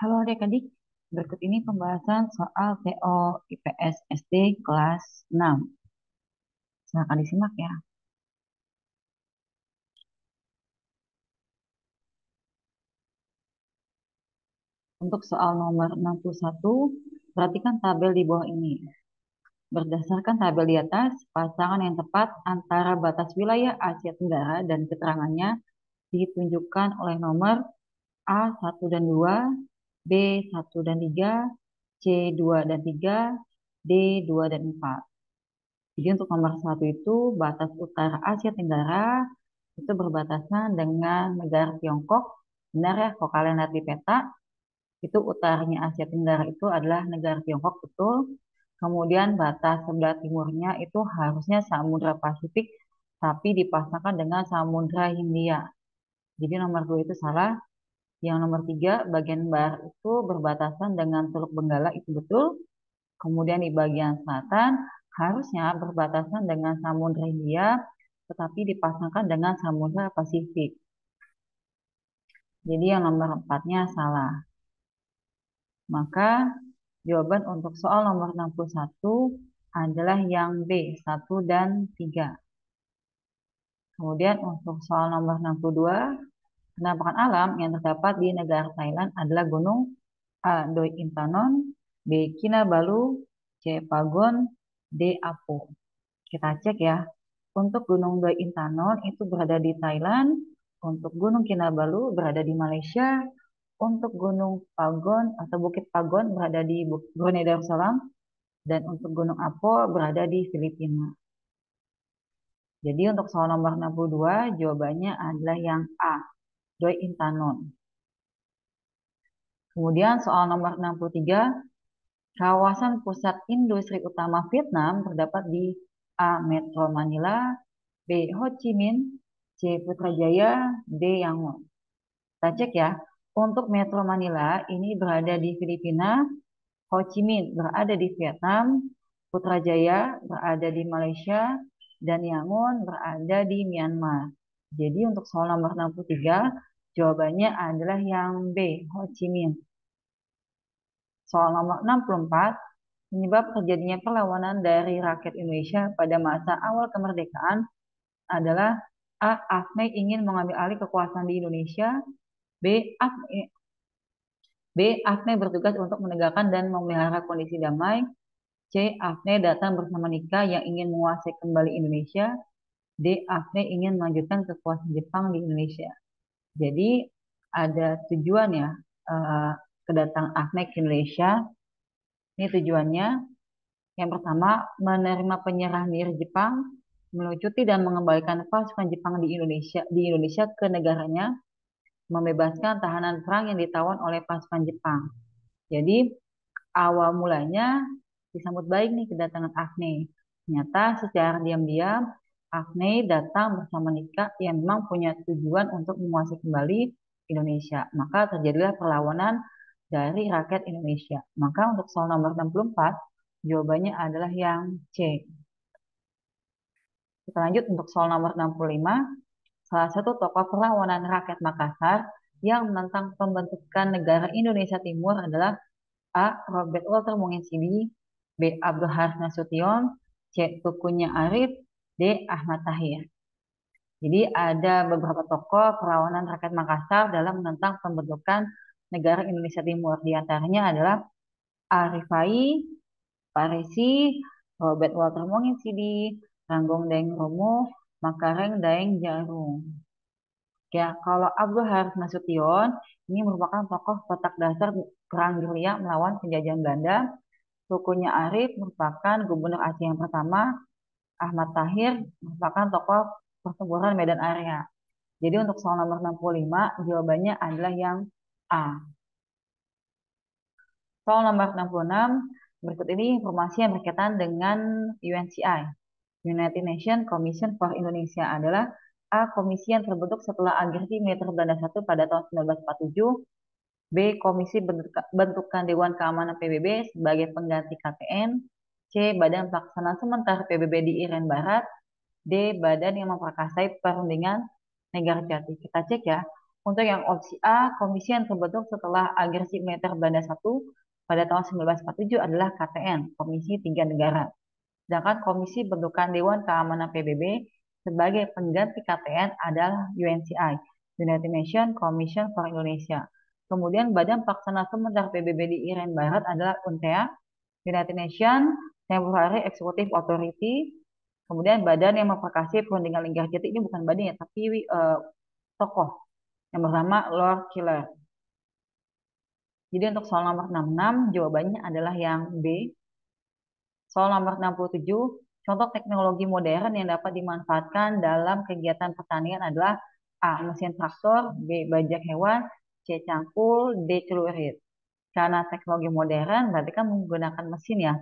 Halo adik-adik, berikut ini pembahasan soal TO IPS SD kelas 6. Silakan disimak ya. Untuk soal nomor 61, perhatikan tabel di bawah ini. Berdasarkan tabel di atas, pasangan yang tepat antara batas wilayah Asia Tenggara dan keterangannya ditunjukkan oleh nomor A1 dan 2, B1 dan 3, C2 dan 3, D2 dan 4. Jadi untuk nomor 1 itu batas utara Asia Tenggara itu berbatasan dengan negara Tiongkok. Benar ya, kalau kalian lihat di peta, itu utaranya Asia Tenggara itu adalah negara Tiongkok, betul. Kemudian batas sebelah timurnya itu harusnya Samudra Pasifik, tapi dipasangkan dengan Samudra Hindia. Jadi nomor 2 itu salah. Yang nomor 3, bagian barat itu berbatasan dengan Teluk Benggala, itu betul. Kemudian di bagian selatan harusnya berbatasan dengan Samudra Hindia, tetapi dipasangkan dengan Samudra Pasifik. Jadi yang nomor 4-nya salah. Maka jawaban untuk soal nomor 61 adalah yang B, 1 dan 3. Kemudian untuk soal nomor 62, penampakan alam yang terdapat di negara Thailand adalah Gunung A. Doi Intanon, B. Kinabalu, C. Pagon, D. Apo. Kita cek ya. Untuk Gunung Doi Intanon itu berada di Thailand, untuk Gunung Kinabalu berada di Malaysia, untuk Gunung Pagon atau Bukit Pagon berada di Brunei Darussalam, dan untuk Gunung Apo berada di Filipina. Jadi untuk soal nomor 62 jawabannya adalah yang A, Doi Intanon. Kemudian soal nomor 63, kawasan pusat industri utama Vietnam terdapat di A. Metro Manila, B. Ho Chi Minh, C. Putrajaya, D. Yangon. Kita cek ya. Untuk Metro Manila ini berada di Filipina, Ho Chi Minh berada di Vietnam, Putrajaya berada di Malaysia, dan Yangon berada di Myanmar. Jadi untuk soal nomor 63, jawabannya adalah yang B, Ho Chi Minh. Soal nomor 64, penyebab terjadinya perlawanan dari rakyat Indonesia pada masa awal kemerdekaan adalah A. AFNE ingin mengambil alih kekuasaan di Indonesia, B. AFNE bertugas untuk menegakkan dan memelihara kondisi damai, C. AFNE datang bersama Nika yang ingin menguasai kembali Indonesia, D. AFNE ingin melanjutkan kekuasaan Jepang di Indonesia. Jadi ada tujuan ya, kedatangan AFNE ke Indonesia. Ini tujuannya, yang pertama menerima penyerahan diri Jepang, melucuti dan mengembalikan pasukan Jepang di Indonesia ke negaranya, membebaskan tahanan perang yang ditawan oleh pasukan Jepang. Jadi awal mulanya disambut baik nih kedatangan AFNE. Ternyata secara diam-diam AFNE datang bersama Nika yang memang punya tujuan untuk menguasai kembali Indonesia. Maka terjadilah perlawanan dari rakyat Indonesia. Maka untuk soal nomor 64, jawabannya adalah yang C. Kita lanjut untuk soal nomor 65. Salah satu tokoh perlawanan rakyat Makassar yang menentang pembentukan negara Indonesia Timur adalah A. Robert Walter Monginsidi, B. Abdul Harith Nasution, C. Tukunya Arif, D. Ahmad Tahir. Jadi ada beberapa tokoh perlawanan rakyat Makassar dalam menentang pembentukan negara Indonesia Timur. Di antaranya adalah Arifai, Parisi, Robert Walter Monginsidi, Ranggong Daeng Romo, Makareng Daeng Jarung. Ya, kalau Abdul Harith Nasution ini merupakan tokoh petak dasar perang gerilya melawan penjajahan Belanda. Sukunya Arif merupakan gubernur Aceh yang pertama. Ahmad Tahir merupakan tokoh pertempuran Medan Area. Jadi untuk soal nomor 65, jawabannya adalah yang A. Soal nomor 66, berikut ini informasi yang berkaitan dengan UNCI. United Nations Commission for Indonesia adalah A. Komisi yang terbentuk setelah agresi militer Belanda I pada tahun 1947. B. Komisi bentukan Dewan Keamanan PBB sebagai pengganti KPN. C. Badan Pelaksana Sementara PBB di Irian Barat. D. Badan yang memprakarsai perundingan negara jati. Kita cek ya. Untuk yang opsi A, komisi yang terbentuk setelah agresi militer Belanda 1 pada tahun 1947 adalah KTN, Komisi Tiga Negara. Sedangkan komisi bentukan Dewan Keamanan PBB sebagai pengganti KTN adalah UNCI, United Nations Commission for Indonesia. Kemudian Badan Pelaksana Sementara PBB di Irian Barat adalah UNTEA, United Nations Temporary Executive Authority. Kemudian badan yang memvokasi perundingan lingkar jati ini bukan badan ya, tapi tokoh yang bernama Lord Killer. Jadi untuk soal nomor 66 jawabannya adalah yang B. Soal nomor 67, contoh teknologi modern yang dapat dimanfaatkan dalam kegiatan pertanian adalah A. Mesin traktor, B. Bajak hewan, C. Cangkul, D. celurit. Karena teknologi modern berarti kan menggunakan mesin ya.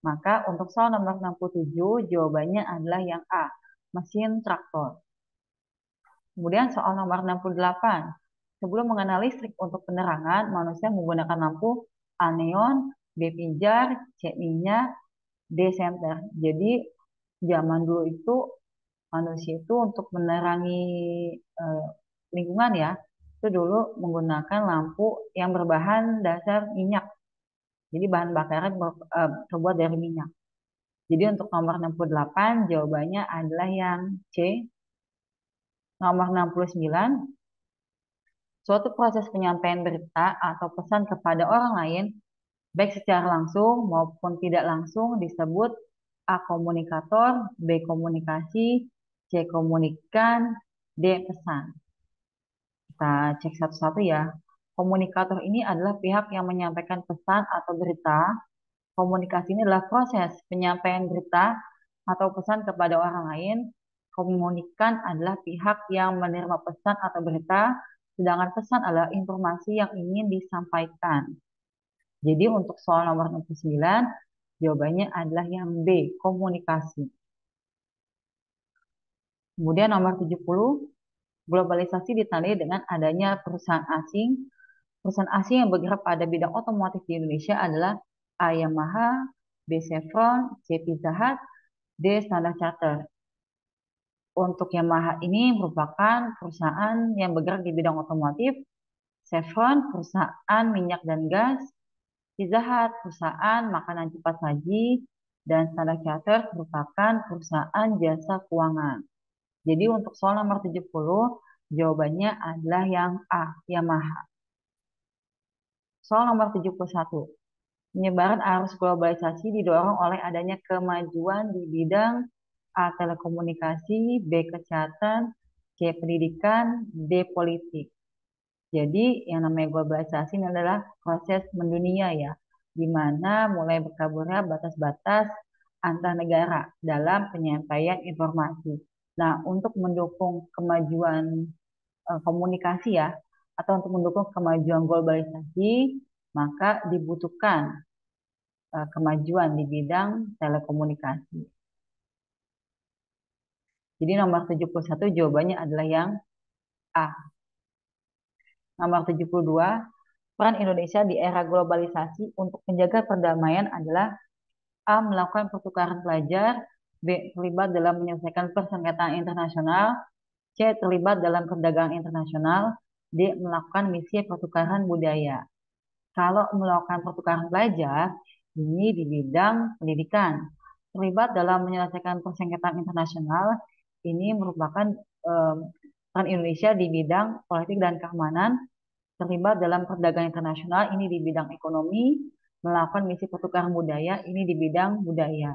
Maka untuk soal nomor 67 jawabannya adalah yang A. Mesin traktor. Kemudian soal nomor 68. Sebelum mengenal listrik untuk penerangan, manusia menggunakan lampu A. Neon, B. Pijar, C. Minyak, D. Senter. Jadi zaman dulu itu manusia itu untuk menerangi eh, lingkungan ya, itu dulu menggunakan lampu yang berbahan dasar minyak. Jadi bahan bakaran terbuat dari minyak. Jadi untuk nomor 68 jawabannya adalah yang C. Nomor 69, suatu proses penyampaian berita atau pesan kepada orang lain baik secara langsung maupun tidak langsung disebut A. Komunikator, B. Komunikasi, C. Komunikan, D. Pesan. Kita cek satu-satu ya. Komunikator ini adalah pihak yang menyampaikan pesan atau berita. Komunikasi ini adalah proses penyampaian berita atau pesan kepada orang lain. Komunikan adalah pihak yang menerima pesan atau berita, sedangkan pesan adalah informasi yang ingin disampaikan. Jadi untuk soal nomor 69, jawabannya adalah yang B, komunikasi. Kemudian nomor 70, globalisasi ditandai dengan adanya perusahaan asing. Perusahaan asing yang bergerak pada bidang otomotif di Indonesia adalah A. Yamaha, B. Chevron, C. Pizza Hut, D. Standard Chartered. Untuk Yamaha ini merupakan perusahaan yang bergerak di bidang otomotif. Chevron, perusahaan minyak dan gas. Pizza Hut, perusahaan makanan cepat saji, dan Standard Chartered merupakan perusahaan jasa keuangan. Jadi untuk soal nomor 70, jawabannya adalah yang A, Yamaha. Soal nomor 71, penyebaran arus globalisasi didorong oleh adanya kemajuan di bidang A. Telekomunikasi, B. Kesehatan, C. Pendidikan, D. Politik. Jadi yang namanya globalisasi ini adalah proses mendunia ya, di mana mulai berkaburnya batas-batas antar negara dalam penyampaian informasi. Nah, untuk mendukung kemajuan komunikasi ya, atau untuk mendukung kemajuan globalisasi, maka dibutuhkan kemajuan di bidang telekomunikasi. Jadi nomor 71 jawabannya adalah yang A. Nomor 72, peran Indonesia di era globalisasi untuk menjaga perdamaian adalah A. Melakukan pertukaran pelajar, B. Terlibat dalam menyelesaikan persengketaan internasional, C. Terlibat dalam perdagangan internasional, D. Melakukan misi pertukaran budaya. Kalau melakukan pertukaran pelajar, ini di bidang pendidikan. Terlibat dalam menyelesaikan persengketaan internasional, ini merupakan peran Indonesia di bidang politik dan keamanan. Terlibat dalam perdagangan internasional, ini di bidang ekonomi. Melakukan misi pertukaran budaya, ini di bidang budaya.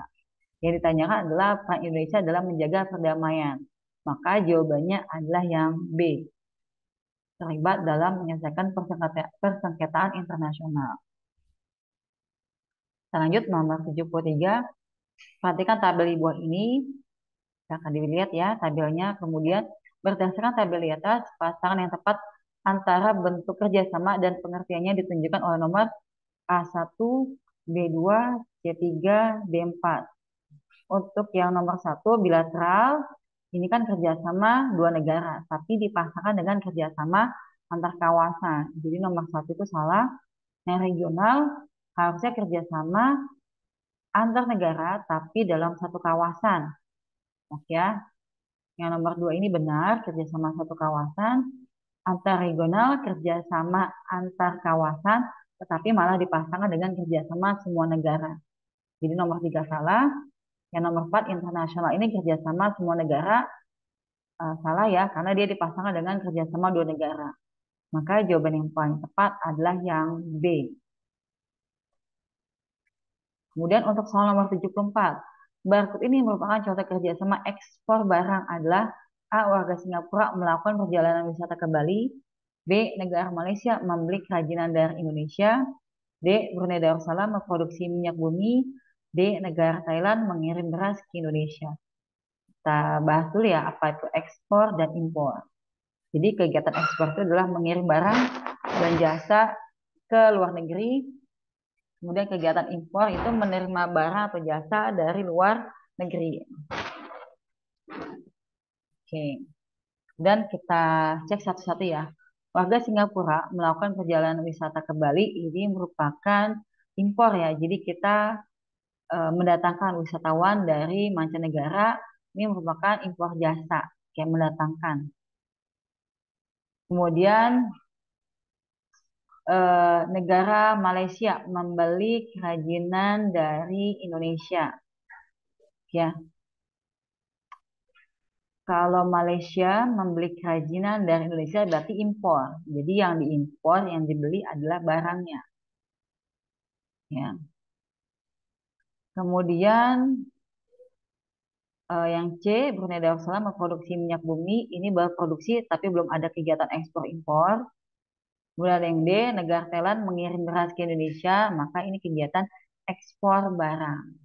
Yang ditanyakan adalah peran Indonesia dalam menjaga perdamaian. Maka jawabannya adalah yang B. Terlibat dalam menyelesaikan persengketaan internasional. Kita lanjut nomor 73. Perhatikan tabel di bawah ini. Akan dilihat ya tabelnya. Kemudian berdasarkan tabel di atas, pasangan yang tepat antara bentuk kerjasama dan pengertiannya ditunjukkan oleh nomor A1, B2, C3, D4. Untuk yang nomor 1, bilateral, ini kan kerjasama dua negara, tapi dipasangkan dengan kerjasama antar kawasan. Jadi nomor 1 itu salah. Yang regional harusnya kerjasama antar negara, tapi dalam satu kawasan. Oke ya. Yang nomor 2 ini benar, kerjasama satu kawasan. Antar regional kerjasama antar kawasan, tetapi malah dipasangkan dengan kerjasama semua negara. Jadi nomor 3 salah. Yang nomor 4 internasional ini kerjasama semua negara. Salah ya, karena dia dipasangkan dengan kerjasama dua negara. Maka jawaban yang paling tepat adalah yang B. Kemudian untuk soal nomor 74, berikut ini merupakan contoh kerjasama ekspor barang adalah A. Warga Singapura melakukan perjalanan wisata ke Bali. B. Negara Malaysia membeli kerajinan dari Indonesia. D. Brunei Darussalam memproduksi minyak bumi. D. Negara Thailand mengirim beras ke Indonesia. Kita bahas dulu ya apa itu ekspor dan impor. Jadi kegiatan ekspor itu adalah mengirim barang dan jasa ke luar negeri. Kemudian kegiatan impor itu menerima barang atau jasa dari luar negeri. Oke. Dan kita cek satu-satu ya. Warga Singapura melakukan perjalanan wisata ke Bali ini merupakan impor ya. Jadi kita mendatangkan wisatawan dari mancanegara, ini merupakan impor jasa, kayak mendatangkan. Kemudian negara Malaysia membeli kerajinan dari Indonesia. Ya, kalau Malaysia membeli kerajinan dari Indonesia berarti impor. Jadi yang diimpor, yang dibeli adalah barangnya. Ya. Kemudian yang C, Brunei Darussalam memproduksi minyak bumi. Ini baru produksi tapi belum ada kegiatan ekspor impor. Kemudian yang D, negara Thailand mengirim beras ke Indonesia, maka ini kegiatan ekspor barang.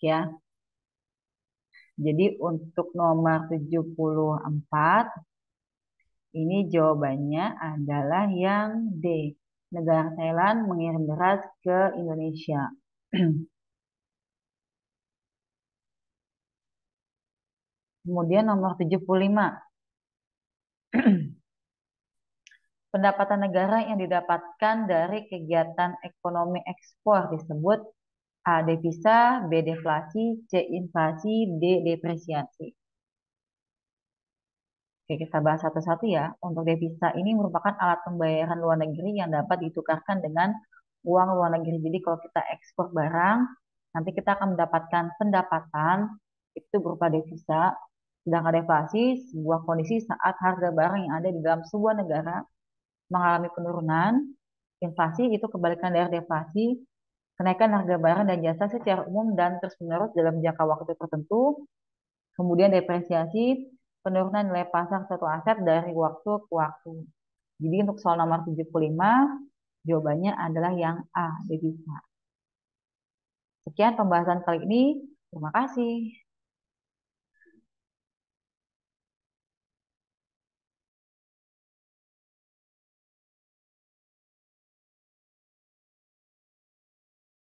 Ya. Jadi untuk nomor 74, ini jawabannya adalah yang D. Negara Thailand mengirim beras ke Indonesia. Kemudian nomor 75. Pendapatan negara yang didapatkan dari kegiatan ekonomi ekspor disebut A. Devisa, B. Deflasi, C. Inflasi, D. Depresiasi. Oke, kita bahas satu-satu ya. Untuk devisa ini merupakan alat pembayaran luar negeri yang dapat ditukarkan dengan uang luar negeri. Jadi kalau kita ekspor barang, nanti kita akan mendapatkan pendapatan itu berupa devisa. Sedangkan deflasi sebuah kondisi saat harga barang yang ada di dalam sebuah negara mengalami penurunan. Inflasi itu kebalikan dari deflasi, kenaikan harga barang dan jasa secara umum dan terus-menerus dalam jangka waktu tertentu. Kemudian depresiasi, penurunan nilai pasar suatu aset dari waktu ke waktu. Jadi untuk soal nomor 75, jawabannya adalah yang A, devisa. Sekian pembahasan kali ini. Terima kasih.